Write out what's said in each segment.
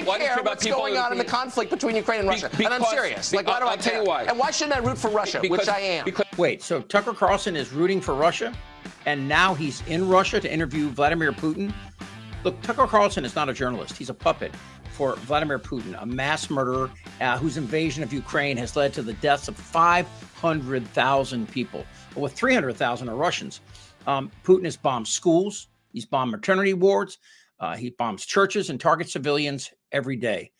care what's going on in the conflict between Ukraine and Russia? And I'm serious. Like, why do I care? Tell you why. And why shouldn't I root for Russia, which I am? Wait, so Tucker Carlson is rooting for Russia, and now he's in Russia to interview Vladimir Putin? Look, Tucker Carlson is not a journalist. He's a puppet for Vladimir Putin, a mass murderer whose invasion of Ukraine has led to the deaths of 500,000 people, with 300,000 are Russians. Putin has bombed schools. He's bombed maternity wards. He bombs churches and targets civilians every day.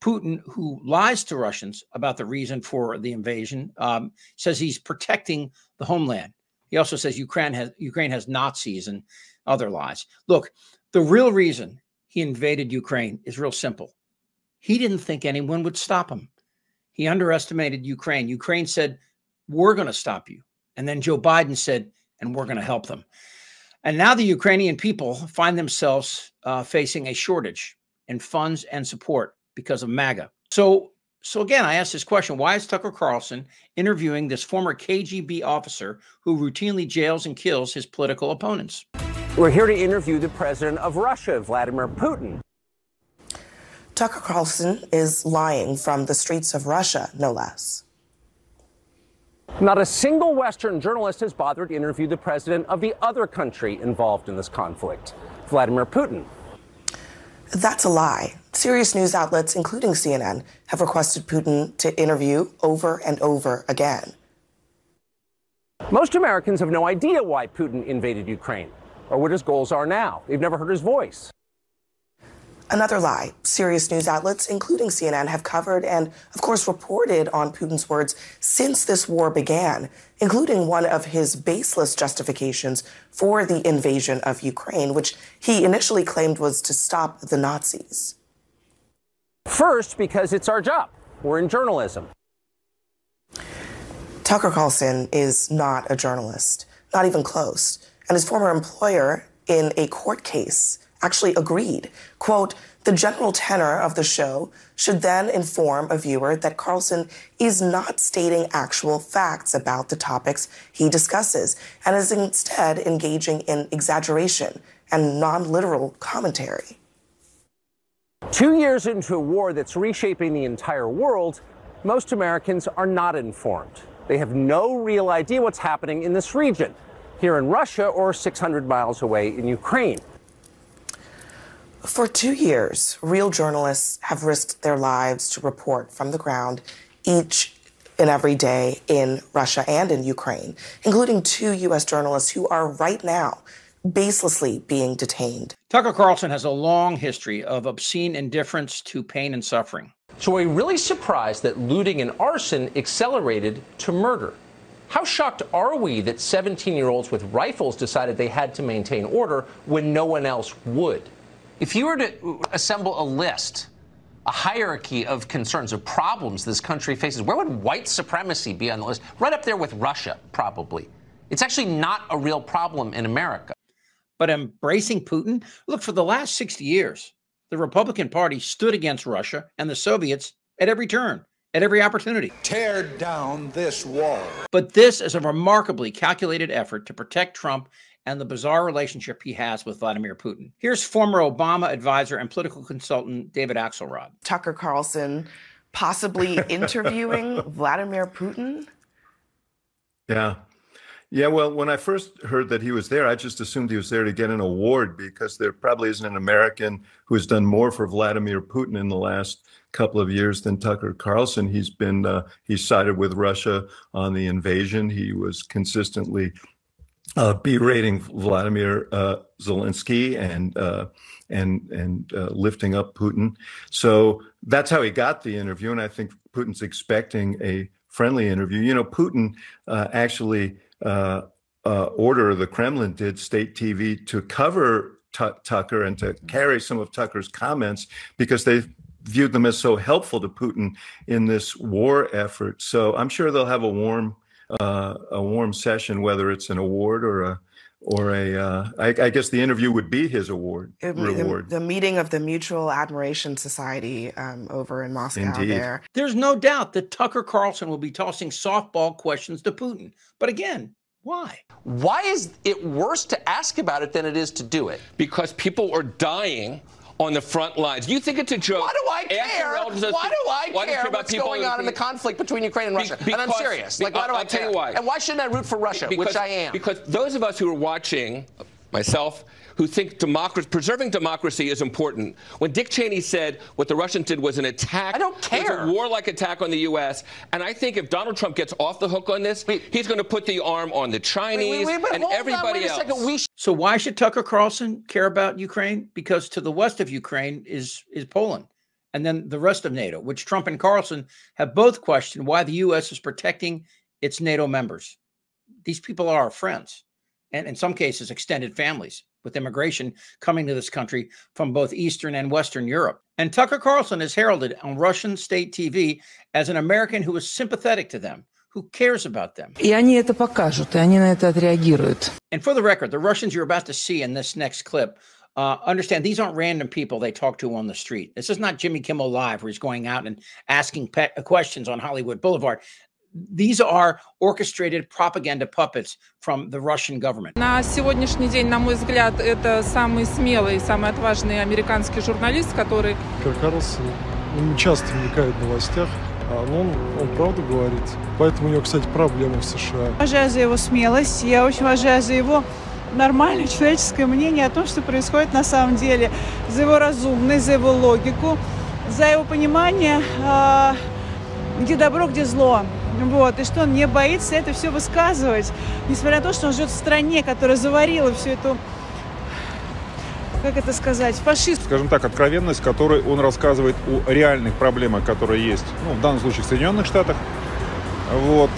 Putin, who lies to Russians about the reason for the invasion, says he's protecting the homeland. He also says Ukraine has Nazis and other lies. Look, the real reason he invaded Ukraine is real simple. He didn't think anyone would stop him. He underestimated Ukraine. Ukraine said, we're going to stop you. And then Joe Biden said, and we're going to help them. And now the Ukrainian people find themselves facing a shortage in funds and support because of MAGA. So again, I asked this question: why is Tucker Carlson interviewing this former KGB officer who routinely jails and kills his political opponents? We're here to interview the president of Russia, Vladimir Putin. Tucker Carlson is lying from the streets of Russia, no less. Not a single Western journalist has bothered to interview the president of the other country involved in this conflict, Vladimir Putin. That's a lie. Serious news outlets, including CNN, have requested Putin to interview over and over again. Most Americans have no idea why Putin invaded Ukraine or what his goals are now. They've never heard his voice. Another lie. Serious news outlets, including CNN, have covered and, of course, reported on Putin's words since this war began, including one of his baseless justifications for the invasion of Ukraine, which he initially claimed was to stop the Nazis. First, because it's our job. We're in journalism. Tucker Carlson is not a journalist, not even close. And his former employer, in a court case, actually agreed. Quote, the general tenor of the show should then inform a viewer that Carlson is not stating actual facts about the topics he discusses and is instead engaging in exaggeration and non-literal commentary. 2 years into a war that's reshaping the entire world, most Americans are not informed. They have no real idea what's happening in this region, here in Russia or 600 miles away in Ukraine. For 2 years, real journalists have risked their lives to report from the ground each and every day in Russia and in Ukraine, including 2 U.S. journalists who are right now baselessly being detained. Tucker Carlson has a long history of obscene indifference to pain and suffering. So are we really surprised that looting and arson accelerated to murder? How shocked are we that 17-year-olds with rifles decided they had to maintain order when no one else would? If you were to assemble a list, a hierarchy of concerns, of problems this country faces, where would white supremacy be on the list? Right up there with Russia, probably. It's actually not a real problem in America. But embracing Putin? Look, for the last 60 years, the Republican Party stood against Russia and the Soviets at every turn, at every opportunity. Tear down this wall. But this is a remarkably calculated effort to protect Trump and the bizarre relationship he has with Vladimir Putin. Here's former Obama advisor and political consultant David Axelrod. Tucker Carlson possibly interviewing Vladimir Putin? Yeah. Yeah, well, when I first heard that he was there, I just assumed he was there to get an award because there probably isn't an American who has done more for Vladimir Putin in the last couple of years than Tucker Carlson. He's sided with Russia on the invasion. He was consistently berating Vladimir Zelensky and lifting up Putin. So that's how he got the interview, and I think Putin's expecting a friendly interview. You know, Putin actually order the Kremlin did state TV to cover Tucker and to carry some of Tucker's comments because they viewed them as so helpful to Putin in this war effort. So I'm sure they'll have a warm session, whether it's an award I guess the interview would be his reward. The meeting of the Mutual Admiration Society over in Moscow. Indeed. There. There's no doubt that Tucker Carlson will be tossing softball questions to Putin. But again, why? Why is it worse to ask about it than it is to do it? Because people are dying on the front lines. You think it's a joke? Why do I care? Why do I care what's going on in the conflict between Ukraine and Russia? And I'm serious. Like, why do I care? I'll tell you why. And why shouldn't I root for Russia, which I am? Because those of us who are watching, myself, who think preserving democracy is important. When Dick Cheney said what the Russians did was an attack, I don't care. It was a warlike attack on the U.S. And I think if Donald Trump gets off the hook on this, he's going to put the arm on the Chinese and everybody else. So why should Tucker Carlson care about Ukraine? Because to the west of Ukraine is Poland, and then the rest of NATO, which Trump and Carlson have both questioned why the U.S. is protecting its NATO members. These people are our friends, and in some cases extended families, with immigration coming to this country from both Eastern and Western Europe. And Tucker Carlson is heralded on Russian state TV as an American who is sympathetic to them, who cares about them. И они это покажут, и они на это отреагируют. And for the record, the Russians you're about to see in this next clip, understand these aren't random people they talk to on the street. This is not Jimmy Kimmel Live, where he's going out and asking questions on Hollywood Boulevard. These are orchestrated propaganda puppets from the Russian government. На сегодняшний день, на мой взгляд, это самый смелый, самый отважный американский журналист, который... Tucker Carlson не часто вникает в новостях, но он правду говорит. Поэтому у него, кстати, проблемы в США. Уважаю за его смелость, я очень уважаю за его нормальное человеческое мнение о том, что происходит на самом деле, за его разумность, за его логику, за его понимание, где добро, где зло. Вот, и что он не боится это все высказывать, несмотря на то, что он живет в стране, которая заварила всю эту, как это сказать, фашист. Скажем так, откровенность, которой он рассказывает о реальных проблемах, которые есть, ну, в данном случае в Соединенных Штатах. Вот.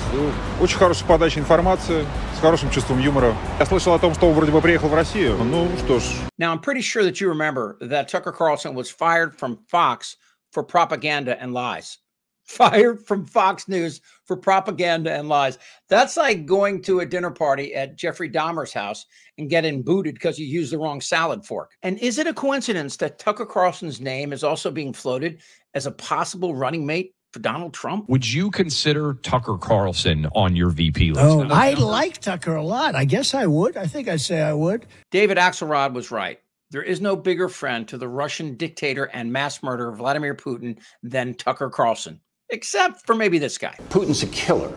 Очень хорошая подача информации, с хорошим чувством юмора. Я слышал о том, что он вроде бы приехал в Россию. Ну, что ж. Now, I'm pretty sure that you remember that Tucker Carlson was fired from Fox for propaganda and lies. Fired from Fox News for propaganda and lies. That's like going to a dinner party at Jeffrey Dahmer's house and getting booted because you used the wrong salad fork. And is it a coincidence that Tucker Carlson's name is also being floated as a possible running mate for Donald Trump? Would you consider Tucker Carlson on your VP list? Oh, I like Tucker a lot. I guess I would. I think I'd say I would. David Axelrod was right. There is no bigger friend to the Russian dictator and mass murderer Vladimir Putin than Tucker Carlson. Except for maybe this guy. Putin's a killer.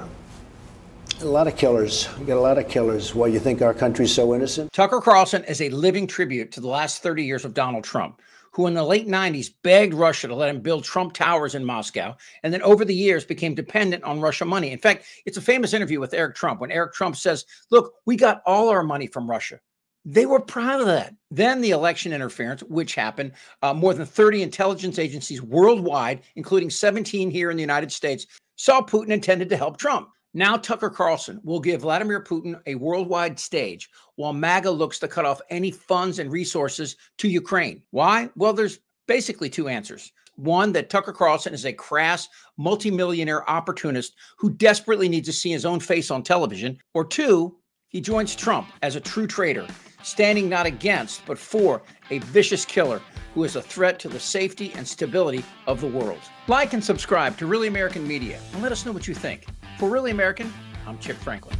A lot of killers. We got a lot of killers. Why you think our country's so innocent? Tucker Carlson is a living tribute to the last 30 years of Donald Trump, who in the late 90s begged Russia to let him build Trump Towers in Moscow, and then over the years became dependent on Russia money. In fact, it's a famous interview with Eric Trump when Eric Trump says, look, we got all our money from Russia. They were proud of that. Then the election interference, which happened, more than 30 intelligence agencies worldwide, including 17 here in the United States, saw Putin intended to help Trump. Now Tucker Carlson will give Vladimir Putin a worldwide stage while MAGA looks to cut off any funds and resources to Ukraine. Why? Well, there's basically two answers. One, that Tucker Carlson is a crass, multimillionaire opportunist who desperately needs to see his own face on television. Or two, he joins Trump as a true traitor, standing not against, but for a vicious killer who is a threat to the safety and stability of the world. Like and subscribe to Really American Media and let us know what you think. For Really American, I'm Chip Franklin.